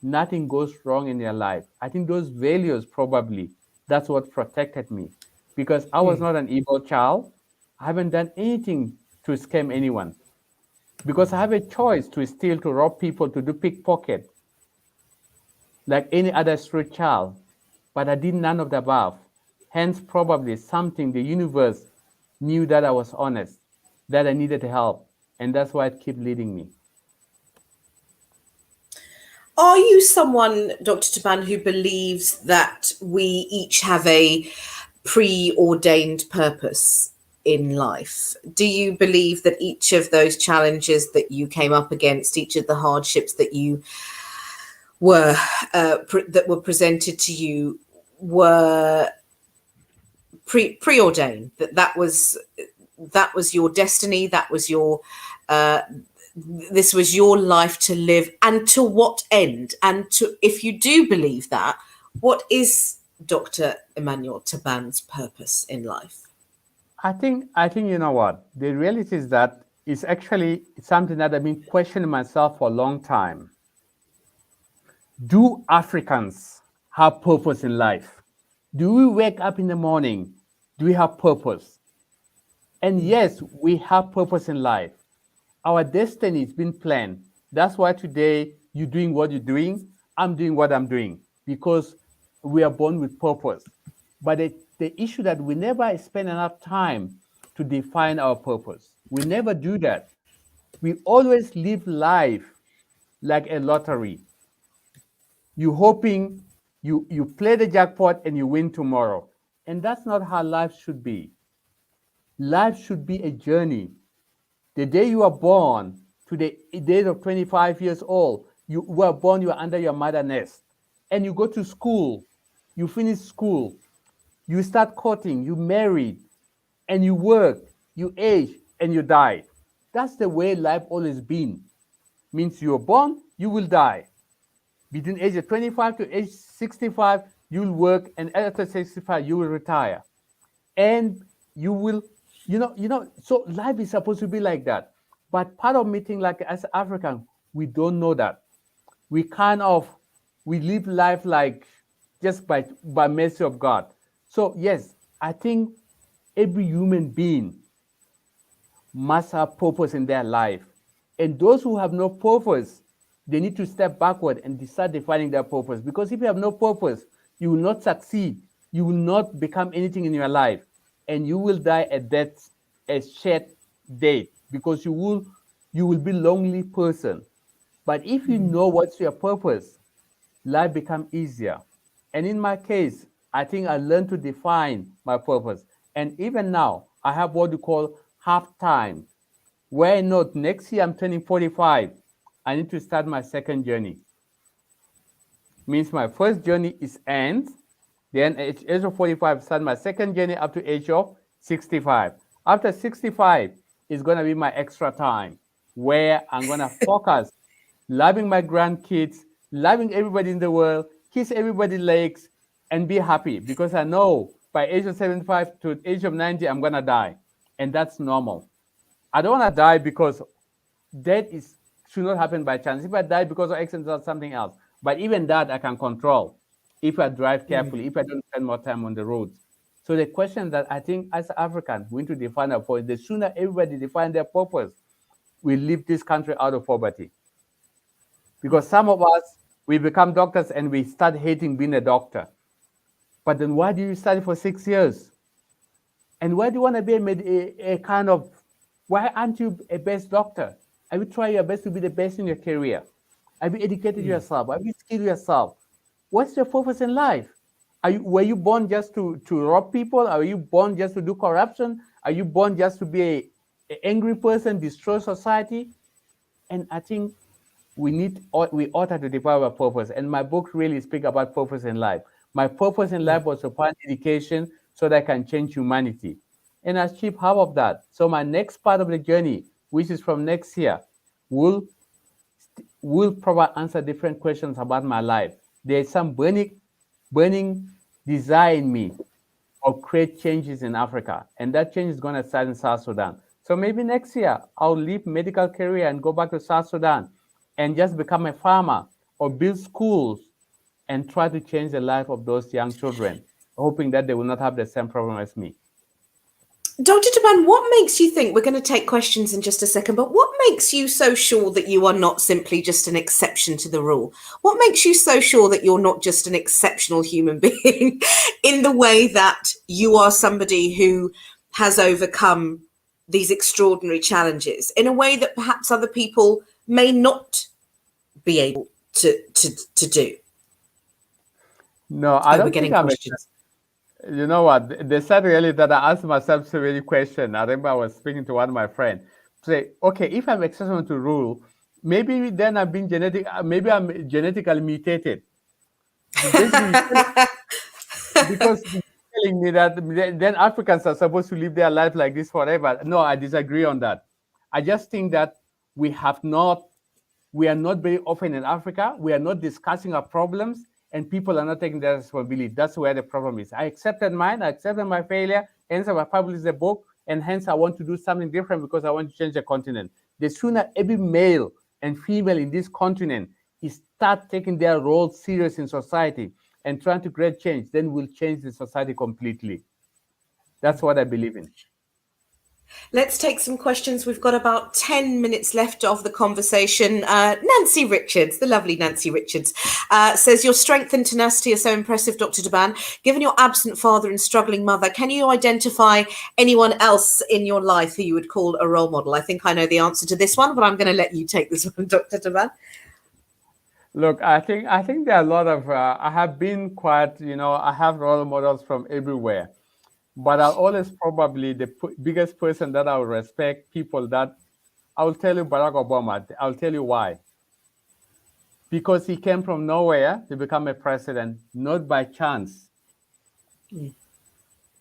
C: nothing goes wrong in your life. I think those values probably that's what protected me, because I was not an evil child. I haven't done anything to scam anyone, because I have a choice to steal, to rob people, to do pickpocket, like any other street child. But I did none of the above. Hence, probably something the universe knew that I was honest, that I needed help, and that's why it kept leading me.
B: Are you someone, Dr. Taban, who believes that we each have a preordained purpose in life? Do you believe that each of those challenges that you came up against, each of the hardships that you were that were presented to you, were preordained? That was your destiny. That was your this was your life to live, and to what end? And to, if you do believe that, what is Dr. Emmanuel Taban's purpose in life?
C: I think you know what? The reality is that it's actually something that I've been questioning myself for a long time. Do Africans have purpose in life? Do we wake up in the morning? Do we have purpose? And yes, we have purpose in life. Our destiny has been planned. That's why today you're doing what you're doing. I'm doing what I'm doing, because we are born with purpose. But the issue that we never spend enough time to define our purpose. We never do that. We always live life like a lottery. You're hoping you play the jackpot and you win tomorrow. And that's not how life should be. Life should be a journey. The day you are born to the age of 25 years old, you were born, you are under your mother nest. And you go to school, you finish school, you start courting, you married, and you work, you age, and you die. That's the way life always been. Means you're born, you will die. Between age of 25 to age 65, you'll work, and after 65, you will retire. And you will, so life is supposed to be like that. But part of me think, like as African, we don't know that. We live life like just by mercy of God. So yes, I think every human being must have purpose in their life. And those who have no purpose, they need to step backward and start defining their purpose. Because if you have no purpose, you will not succeed. You will not become anything in your life. And you will die a shared death, because you will be lonely person. But if you know what's your purpose, life becomes easier. And in my case, I think I learned to define my purpose. And even now, I have what you call half time, where I know next year I'm turning 45. I need to start my second journey. Means my first journey is ends. Then at age of 45, start my second journey up to age of 65. After 65 is going to be my extra time, where I'm going to focus loving my grandkids, loving everybody in the world, kiss everybody's legs, and be happy, because I know by age of 75 to age of 90, I'm going to die. And that's normal. I don't want to die because death should not happen by chance. If I die because of accident or something else, but even that I can control if I drive carefully, if I don't spend more time on the roads. So the question that I think as Africans, we need to define our purpose. The sooner everybody define their purpose, we leave this country out of poverty. Because some of us, we become doctors and we start hating being a doctor. But then why do you study for 6 years? And why do you want to be a kind of, why aren't you a best doctor? Have you tried your best to be the best in your career? Have you educated yourself? Have you skilled yourself? What's your purpose in life? Were you born just to rob people? Are you born just to do corruption? Are you born just to be an angry person, destroy society? And I think we ought to develop our purpose. And my book really speaks about purpose in life. My purpose in life was to find education so that I can change humanity. And I achieved half of that. So my next part of the journey, which is from next year, will probably answer different questions about my life. There's some burning desire in me of create changes in Africa. And that change is going to start in South Sudan. So maybe next year, I'll leave medical career and go back to South Sudan and just become a farmer or build schools and try to change the life of those young children, hoping that they will not have the same problem as me.
B: Dr. Taban, what makes you think, we're going to take questions in just a second, but what makes you so sure that you are not simply just an exception to the rule? What makes you so sure that you're not just an exceptional human being in the way that you are somebody who has overcome these extraordinary challenges in a way that perhaps other people may not be able to do?
C: No, I don't think I'm
B: questions.
C: You know what? The sad reality that I asked myself so many questions. I remember I was speaking to one of my friends. Say, okay, if I'm exceptional to rule, maybe then I've been maybe I'm genetically mutated. Because you're telling me that then Africans are supposed to live their life like this forever. No, I disagree on that. I just think that we are not very often in Africa. We are not discussing our problems. And people are not taking their responsibility. That's where the problem is. I accepted mine, I accepted my failure, hence I published the book, and hence I want to do something different because I want to change the continent. The sooner every male and female in this continent is start taking their role serious in society and trying to create change, then we'll change the society completely. That's what I believe in.
B: Let's take some questions. We've got about 10 minutes left of the conversation. Nancy Richards, the lovely Nancy Richards, says, your strength and tenacity are so impressive, Dr. Taban. Given your absent father and struggling mother, can you identify anyone else in your life who you would call a role model? I think I know the answer to this one, but I'm going to let you take this one, Dr. Taban.
C: Look, I think there are a lot of, I have been quite, I have role models from everywhere. But I'll always probably the biggest person that I will respect, people that I will tell you Barack Obama. I'll tell you why. Because he came from nowhere to become a president, not by chance.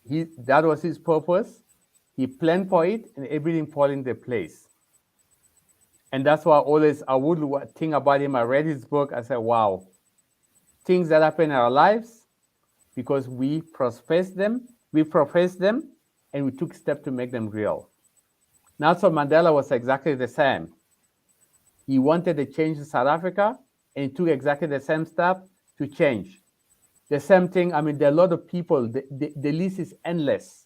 C: That was his purpose. He planned for it and everything fell into place. And that's why I would think about him. I read his book. I said, wow, things that happen in our lives because we profess them, and we took steps to make them real. Nelson Mandela was exactly the same. He wanted to change in South Africa, and he took exactly the same step to change. The same thing, I mean, there are a lot of people, the list is endless.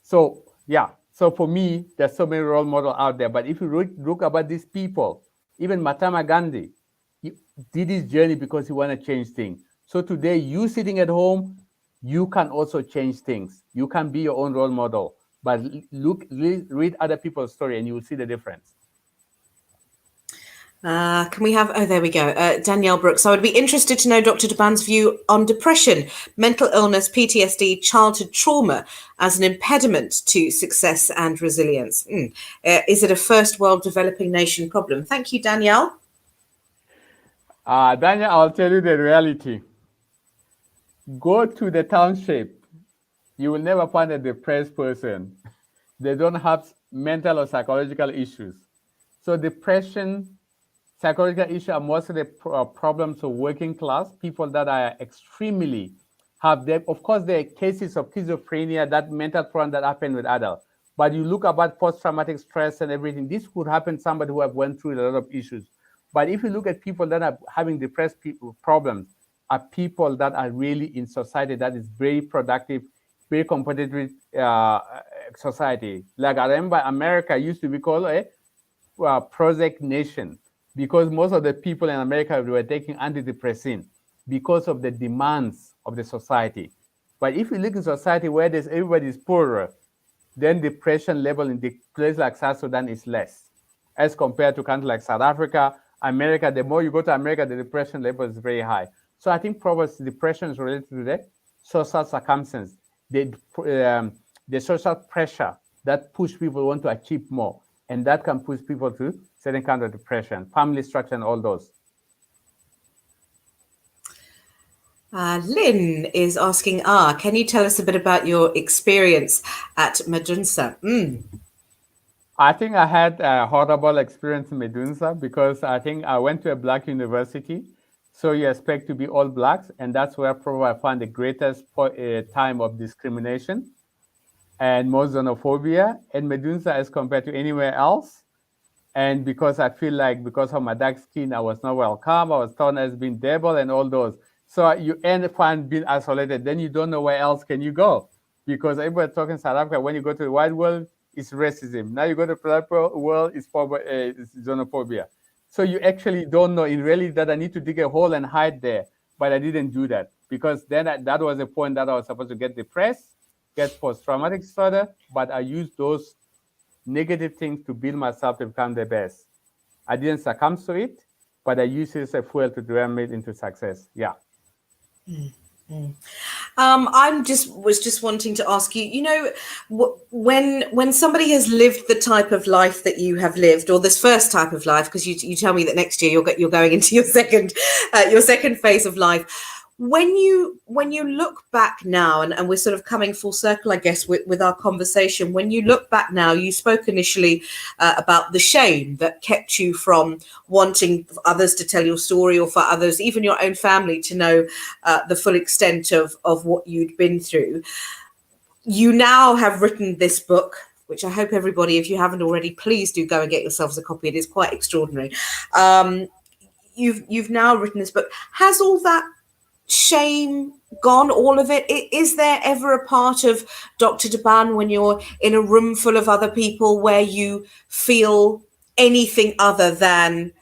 C: So, yeah, so for me, there's so many role models out there. But if you look about these people, even Mahatma Gandhi, he did his journey because he wanted to change things. So today, you sitting at home, you can also change things. You can be your own role model, but read other people's story and you will see the difference.
B: Can we have, there we go. Danielle Brooks, I would be interested to know Dr. Taban's view on depression, mental illness, PTSD, childhood trauma as an impediment to success and resilience. Is it a first world developing nation problem? Thank you, Danielle.
C: Danielle, I'll tell you the reality. Go to the township. You will never find a depressed person. They don't have mental or psychological issues. So depression, psychological issues are mostly the problems of working class, people that are extremely have them. Of course, there are cases of schizophrenia, that mental problem that happen with adults. But you look about post-traumatic stress and everything, this could happen to somebody who have went through a lot of issues. But if you look at people that are having depressed problems, are people that are really in society that is very productive very competitive society. Like I remember America used to be called a Prozac nation because most of the people in America were taking antidepressant because of the demands of the society. But if you look in society where everybody is poorer, then depression level in the place like South Sudan is less as compared to countries like South Africa, America. The more you go to America, the depression level is very high. So I think probably depression is related to the social circumstance, the social pressure that push people want to achieve more. And that can push people to certain kind of depression, family structure, and all those.
B: Lynn is asking, can you tell us a bit about your experience at Medunsa?
C: I think I had a horrible experience in Medunsa because I think I went to a Black university. So you expect to be all Blacks. And that's where probably I found the greatest time of discrimination and more xenophobia in Medunsa as compared to anywhere else. And because I feel like because of my dark skin, I was not welcome. I was thought as being devil and all those. So you end up being isolated. Then you don't know where else can you go. Because everybody talking South Africa, when you go to the white world, it's racism. Now you go to the black world, it's xenophobia. So you actually don't know in reality that I need to dig a hole and hide there. But I didn't do that because then that was the point that I was supposed to get depressed, get post-traumatic disorder, but I used those negative things to build myself to become the best. I didn't succumb to it, but I used it as a fuel to drive me into success. Yeah.
B: Was just wanting to ask you, you know, when somebody has lived the type of life that you have lived, or this first type of life, because you tell me that next year you're going into your second phase of life. When you look back now, and we're sort of coming full circle, I guess, with our conversation, when you look back now, you spoke initially about the shame that kept you from wanting others to tell your story, or for others, even your own family, to know the full extent of what you'd been through. You now have written this book, which I hope everybody, if you haven't already, please do go and get yourselves a copy. It is quite extraordinary. You've now written this book. Has all that shame gone, all of it? Is there ever a part of Dr. Taban when you're in a room full of other people where you feel anything other than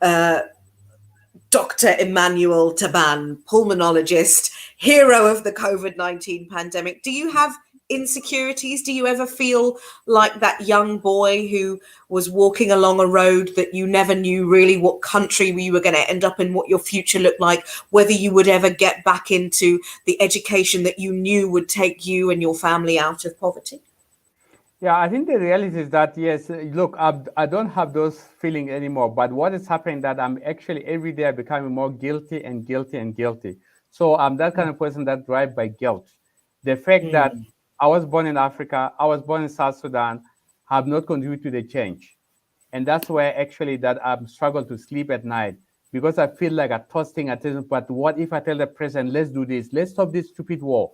B: Dr. Emmanuel Taban, pulmonologist, hero of the COVID-19 pandemic? Do you have insecurities? Do you ever feel like that young boy who was walking along a road that you never knew really what country you were going to end up in, what your future looked like, whether you would ever get back into the education that you knew would take you and your family out of poverty?
C: Yeah, I think the reality is that, yes, look, I don't have those feelings anymore. But what is happening that I'm actually every day becoming more guilty and guilty and guilty. So I'm that kind of person that drives by guilt. The fact that I was born in Africa, I was born in South Sudan, have not contributed to the change. And that's where actually that I'm struggling to sleep at night because I feel like I'm tossing attention. But what if I tell the president, let's do this, let's stop this stupid war?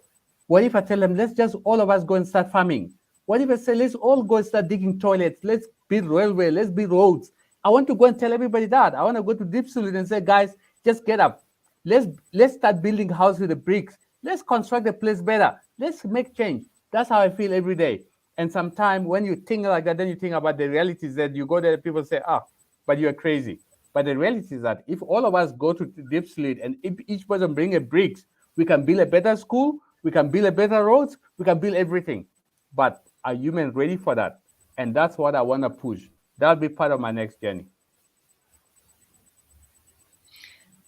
C: What if I tell them, let's just all of us go and start farming? What if I say, let's all go and start digging toilets, let's build railway, let's build roads? I want to go and tell everybody that. I want to go to disillusionment and say, guys, just get up. Let's start building houses with the bricks. Let's construct the place better. Let's make change. That's how I feel every day. And sometimes when you think like that, then you think about the realities that you go there, people say, but you're crazy. But the reality is that if all of us go to deep sleep and if each person bring a bricks, we can build a better school, we can build a better roads, we can build everything. But are humans ready for that? And that's what I want to push. That'll be part of my next journey.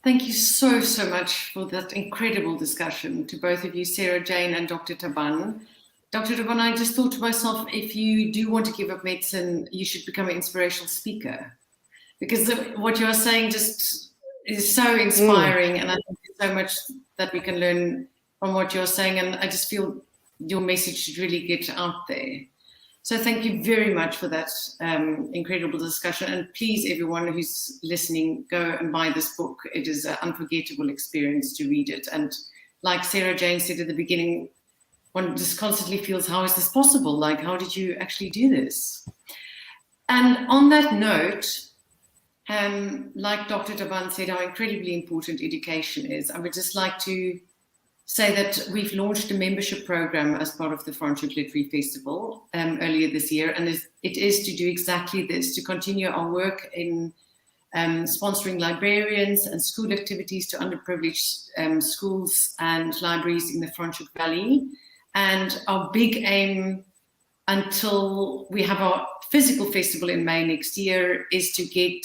A: Thank you so much for that incredible discussion, to both of you, Sara-Jayne and Dr. Taban. Dr. Taban, I just thought to myself, if you do want to give up medicine, you should become an inspirational speaker, because what you're saying just is so inspiring, and I think there's so much that we can learn from what you're saying, and I just feel your message should really get out there. So thank you very much for that incredible discussion. And please, everyone who's listening, go and buy this book. It is an unforgettable experience to read it. And like Sara-Jayne said at the beginning, one just constantly feels, how is this possible? Like, how did you actually do this? And on that note, like Dr. Taban said, how incredibly important education is, I would just like to say that we've launched a membership program as part of the Franschhoek Literary Festival earlier this year, and it is to do exactly this, to continue our work in sponsoring librarians and school activities to underprivileged schools and libraries in the Franschhoek Valley. And our big aim until we have our physical festival in May next year is to get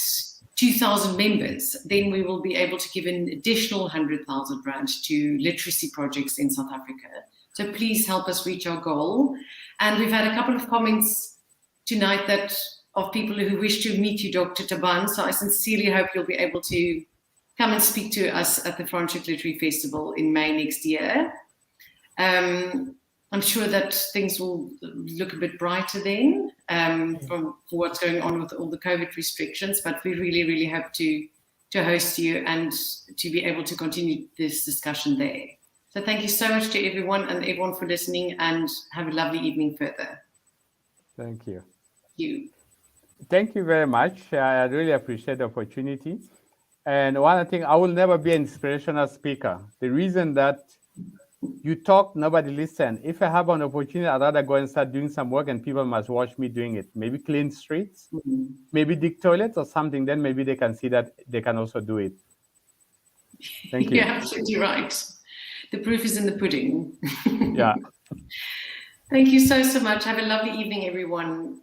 A: 2,000 members. Then we will be able to give an additional 100,000 rand to literacy projects in South Africa. So please help us reach our goal. And we've had a couple of comments tonight of people who wish to meet you, Dr. Taban. So I sincerely hope you'll be able to come and speak to us at the Franschhoek Literary Festival in May next year. I'm sure that things will look a bit brighter then from what's going on with all the COVID restrictions, but we really, really hope to host you and to be able to continue this discussion there. So thank you so much to everyone and everyone for listening, and have a lovely evening further.
C: Thank you.
A: Thank you.
C: Thank you very much. I really appreciate the opportunity. And one thing, I will never be an inspirational speaker. The reason that you talk, nobody listen. If I have an opportunity, I'd rather go and start doing some work and people must watch me doing it. Maybe clean streets, maybe dig toilets or something. Then maybe they can see that they can also do it. Thank you.
A: You're absolutely right. The proof is in the pudding.
C: Yeah.
A: Thank you so much. Have a lovely evening, everyone.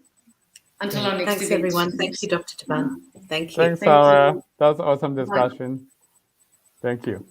A: Until our next
B: Thanks,
A: event.
B: everyone. Thank you, Dr. Taban. Thank you.
C: Thanks, Sarah. That was an awesome discussion. Thank you.